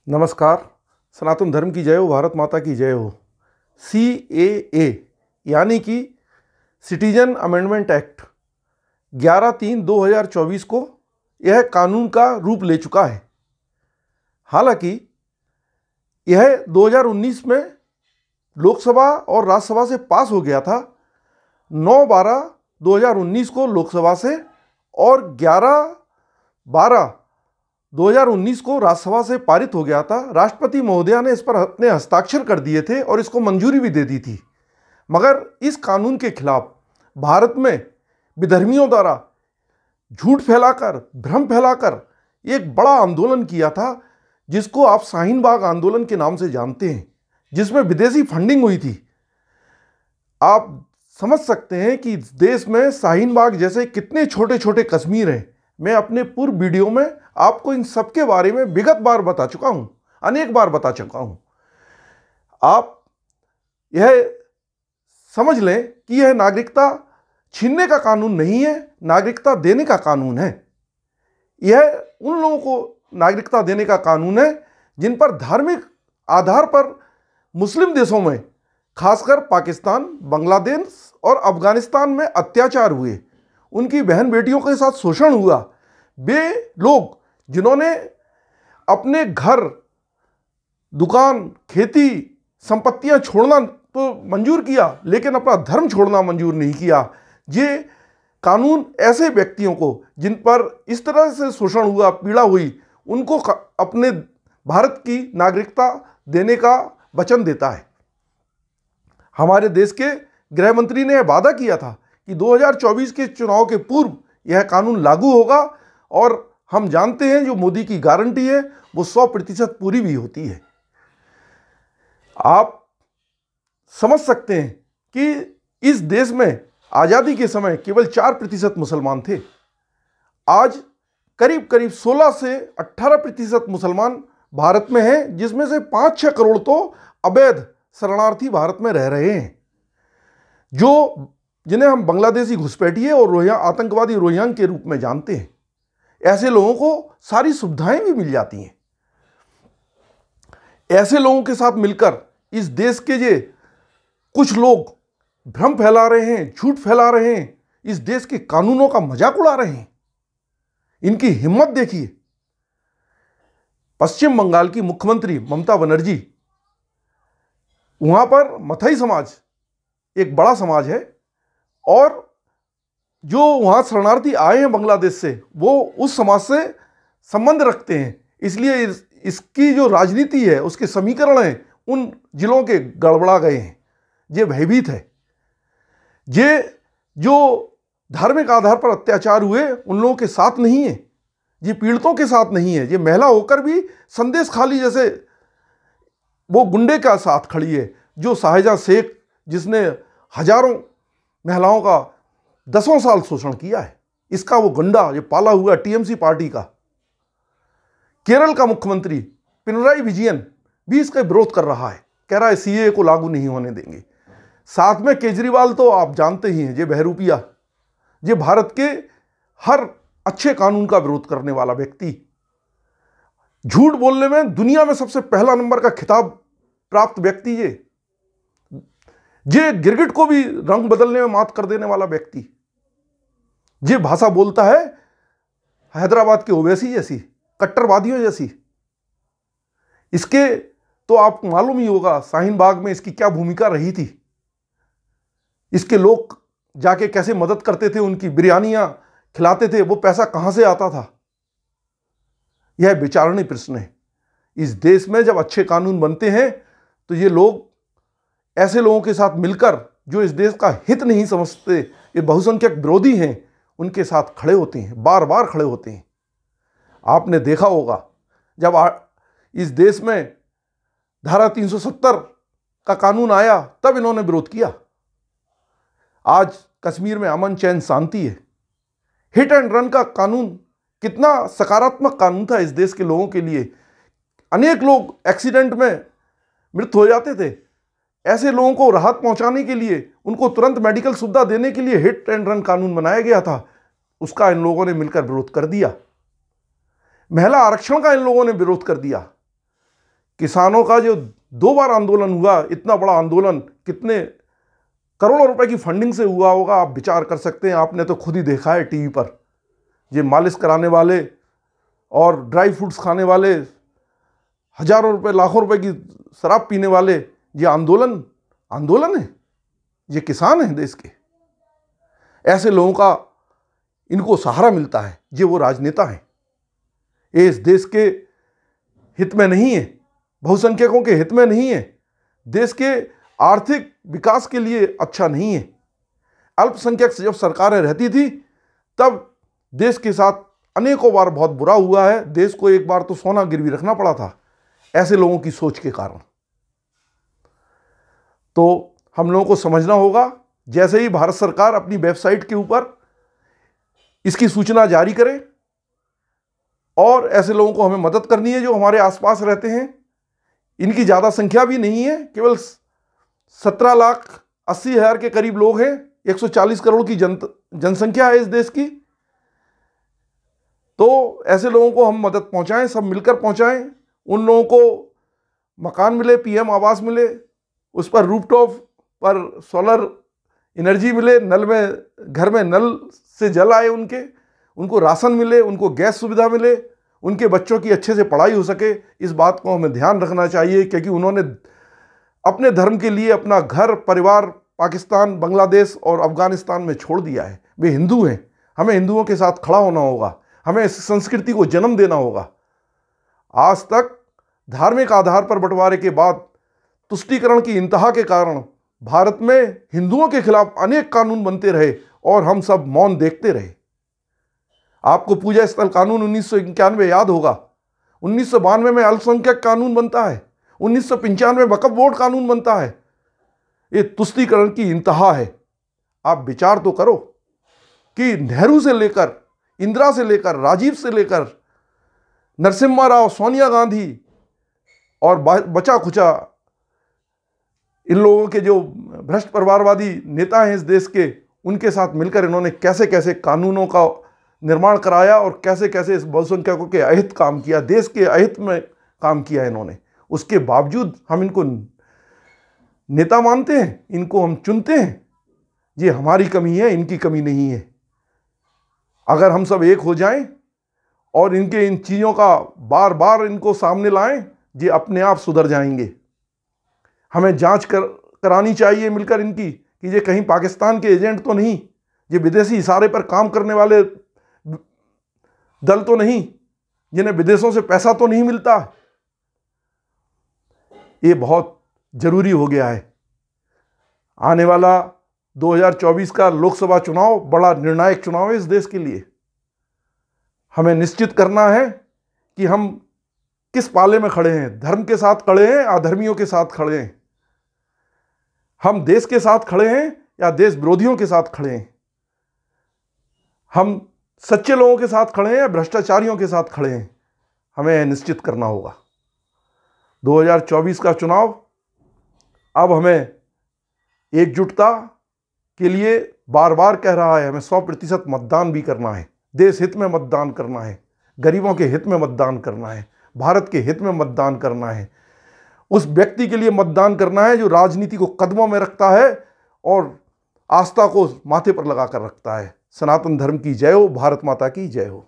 नमस्कार। सनातन धर्म की जय हो, भारत माता की जय हो। CAA यानी कि सिटीजन अमेंडमेंट एक्ट 11/3/2024 को यह कानून का रूप ले चुका है। हालांकि यह 2019 में लोकसभा और राज्यसभा से पास हो गया था। 9/12/2019 को लोकसभा से और 11/12/2019 को राज्यसभा से पारित हो गया था। राष्ट्रपति महोदया ने इस पर अपने हस्ताक्षर कर दिए थे और इसको मंजूरी भी दे दी थी। मगर इस कानून के खिलाफ भारत में विधर्मियों द्वारा झूठ फैलाकर, भ्रम फैलाकर एक बड़ा आंदोलन किया था, जिसको आप शाहीन बाग आंदोलन के नाम से जानते हैं, जिसमें विदेशी फंडिंग हुई थी। आप समझ सकते हैं कि देश में शाहीन बाग जैसे कितने छोटे छोटे कश्मीर हैं। मैं अपने पूर्व वीडियो में आपको इन सब के बारे में विगत बार बता चुका हूं, अनेक बार बता चुका हूं। आप यह समझ लें कि यह नागरिकता छीनने का कानून नहीं है, नागरिकता देने का कानून है। यह उन लोगों को नागरिकता देने का कानून है जिन पर धार्मिक आधार पर मुस्लिम देशों में, खासकर पाकिस्तान, बांग्लादेश और अफगानिस्तान में अत्याचार हुए, उनकी बहन बेटियों के साथ शोषण हुआ। वे लोग जिन्होंने अपने घर, दुकान, खेती, संपत्तियां छोड़ना तो मंजूर किया, लेकिन अपना धर्म छोड़ना मंजूर नहीं किया। ये कानून ऐसे व्यक्तियों को जिन पर इस तरह से शोषण हुआ, पीड़ा हुई, उनको अपने भारत की नागरिकता देने का वचन देता है। हमारे देश के गृह मंत्री ने वादा किया था कि 2024 के चुनाव के पूर्व यह कानून लागू होगा, और हम जानते हैं जो मोदी की गारंटी है वो 100% पूरी भी होती है। आप समझ सकते हैं कि इस देश में आज़ादी के समय केवल 4% मुसलमान थे। आज करीब करीब 16 से 18% मुसलमान भारत में हैं, जिसमें से 5-6 करोड़ तो अवैध शरणार्थी भारत में रह रहे हैं, जिन्हें हम बांग्लादेशी घुसपैठिए और आतंकवादी रोहिंग्या के रूप में जानते हैं। ऐसे लोगों को सारी सुविधाएं भी मिल जाती हैं। ऐसे लोगों के साथ मिलकर इस देश के ये कुछ लोग भ्रम फैला रहे हैं, झूठ फैला रहे हैं, इस देश के कानूनों का मजाक उड़ा रहे हैं। इनकी हिम्मत देखिए। पश्चिम बंगाल की मुख्यमंत्री ममता बनर्जी, वहां पर मथई समाज एक बड़ा समाज है, और जो वहाँ शरणार्थी आए हैं बांग्लादेश से, वो उस समाज से संबंध रखते हैं। इसलिए इसकी जो राजनीति है, उसके समीकरण हैं, उन जिलों के गड़बड़ा गए हैं। ये भयभीत है। ये जो धार्मिक आधार पर अत्याचार हुए, उन लोगों के साथ नहीं है, ये पीड़ितों के साथ नहीं है। ये महिला होकर भी संदेश खाली जैसे वो गुंडे का साथ खड़ी है, जो शाहजहां शेख, जिसने हजारों महिलाओं का 10 साल शोषण किया है, इसका वो गुंडा, ये पाला हुआ TMC पार्टी का। केरल का मुख्यमंत्री पिनराई विजयन भी इसका विरोध कर रहा है, कह रहा है CAA को लागू नहीं होने देंगे। साथ में केजरीवाल तो आप जानते ही हैं, ये बहरूपिया, ये भारत के हर अच्छे कानून का विरोध करने वाला व्यक्ति, झूठ बोलने में दुनिया में सबसे पहला नंबर का खिताब प्राप्त व्यक्ति, ये गिरगिट को भी रंग बदलने में मात कर देने वाला व्यक्ति, ये भाषा बोलता है हैदराबाद के ओवैसी जैसी, कट्टरवादियों जैसी। इसके तो आपको मालूम ही होगा शाहीन बाग में इसकी क्या भूमिका रही थी। इसके लोग जाके कैसे मदद करते थे, उनकी बिरयानियां खिलाते थे, वो पैसा कहां से आता था, यह विचारणीय प्रश्न है। इस देश में जब अच्छे कानून बनते हैं तो ये लोग ऐसे लोगों के साथ मिलकर, जो इस देश का हित नहीं समझते, ये बहुसंख्यक विरोधी हैं, उनके साथ खड़े होते हैं, बार बार खड़े होते हैं। आपने देखा होगा जब इस देश में धारा 370 का कानून आया, तब इन्होंने विरोध किया। आज कश्मीर में अमन, चैन, शांति है। हिट एंड रन का कानून कितना सकारात्मक कानून था इस देश के लोगों के लिए। अनेक लोग एक्सीडेंट में मृत हो जाते थे। ऐसे लोगों को राहत पहुंचाने के लिए, उनको तुरंत मेडिकल सुविधा देने के लिए हिट एंड रन कानून बनाया गया था। उसका इन लोगों ने मिलकर विरोध कर दिया। महिला आरक्षण का इन लोगों ने विरोध कर दिया। किसानों का जो 2 बार आंदोलन हुआ, इतना बड़ा आंदोलन कितने करोड़ों रुपए की फंडिंग से हुआ होगा, आप विचार कर सकते हैं। आपने तो खुद ही देखा है टीवी पर, ये मालिश कराने वाले और ड्राई फ्रूट्स खाने वाले, हजारों रुपए लाखों रुपए की शराब पीने वाले, ये आंदोलन है, ये किसान हैं देश के। ऐसे लोगों का इनको सहारा मिलता है, ये वो राजनेता हैं। ये इस देश के हित में नहीं है, बहुसंख्यकों के हित में नहीं है, देश के आर्थिक विकास के लिए अच्छा नहीं है। अल्पसंख्यक से जब सरकारें रहती थी तब देश के साथ अनेकों बार बहुत बुरा हुआ है। देश को एक बार तो सोना गिरवी रखना पड़ा था ऐसे लोगों की सोच के कारण। तो हम लोगों को समझना होगा, जैसे ही भारत सरकार अपनी वेबसाइट के ऊपर इसकी सूचना जारी करे, और ऐसे लोगों को हमें मदद करनी है जो हमारे आसपास रहते हैं। इनकी ज़्यादा संख्या भी नहीं है, केवल 17,80,000 के करीब लोग हैं। 140 करोड़ की जनसंख्या है इस देश की। तो ऐसे लोगों को हम मदद पहुंचाएं, सब मिलकर पहुंचाएं। उन लोगों को मकान मिले, पीएम आवास मिले, उस पर रूफटॉप पर सोलर एनर्जी मिले, नल में घर में नल से जल आए उनको राशन मिले, उनको गैस सुविधा मिले, उनके बच्चों की अच्छे से पढ़ाई हो सके। इस बात को हमें ध्यान रखना चाहिए, क्योंकि उन्होंने अपने धर्म के लिए अपना घर परिवार पाकिस्तान, बांग्लादेश और अफगानिस्तान में छोड़ दिया है। वे हिंदू हैं, हमें हिंदुओं के साथ खड़ा होना होगा, हमें इस संस्कृति को जन्म देना होगा। आज तक धार्मिक आधार पर बंटवारे के बाद तुष्टीकरण की इंतहा के कारण भारत में हिंदुओं के खिलाफ अनेक कानून बनते रहे और हम सब मौन देखते रहे। आपको पूजा स्थल कानून 1991 याद होगा, 1992 में अल्पसंख्यक कानून बनता है, 1995 में वक्फ बोर्ड कानून बनता है। ये तुष्टीकरण की इंतहा है। आप विचार तो करो कि नेहरू से लेकर, इंदिरा से लेकर, राजीव से लेकर, नरसिम्हा राव, सोनिया गांधी और बचा खुचा इन लोगों के जो भ्रष्ट परिवारवादी नेता हैं इस देश के, उनके साथ मिलकर इन्होंने कैसे कैसे कानूनों का निर्माण कराया और कैसे कैसे इस बहुसंख्यकों के अहित काम किया, देश के अहित में काम किया इन्होंने। उसके बावजूद हम इनको नेता मानते हैं, इनको हम चुनते हैं। ये हमारी कमी है, इनकी कमी नहीं है। अगर हम सब एक हो जाएं और इनके इन चीज़ों का बार बार इनको सामने लाएं, ये अपने आप सुधर जाएंगे। हमें जांच करानी चाहिए मिलकर इनकी कि ये कहीं पाकिस्तान के एजेंट तो नहीं, ये विदेशी इशारे पर काम करने वाले दल तो नहीं, जिन्हें विदेशों से पैसा तो नहीं मिलता। ये बहुत जरूरी हो गया है। आने वाला 2024 का लोकसभा चुनाव बड़ा निर्णायक चुनाव है इस देश के लिए। हमें निश्चित करना है कि हम किस पाले में खड़े हैं, धर्म के साथ खड़े हैं, अधर्मियों के साथ खड़े हैं। हम देश के साथ खड़े हैं या देश विरोधियों के साथ खड़े हैं। हम सच्चे लोगों के साथ खड़े हैं या भ्रष्टाचारियों के साथ खड़े हैं। हमें निश्चित करना होगा। 2024 का चुनाव अब हमें एकजुटता के लिए बार बार कह रहा है, हमें 100% मतदान भी करना है, देश हित में मतदान करना है, गरीबों के हित में मतदान करना है, भारत के हित में मतदान करना है। उस व्यक्ति के लिए मतदान करना है जो राजनीति को कदमों में रखता है और आस्था को माथे पर लगा कर रखता है। सनातन धर्म की जय हो, भारत माता की जय हो।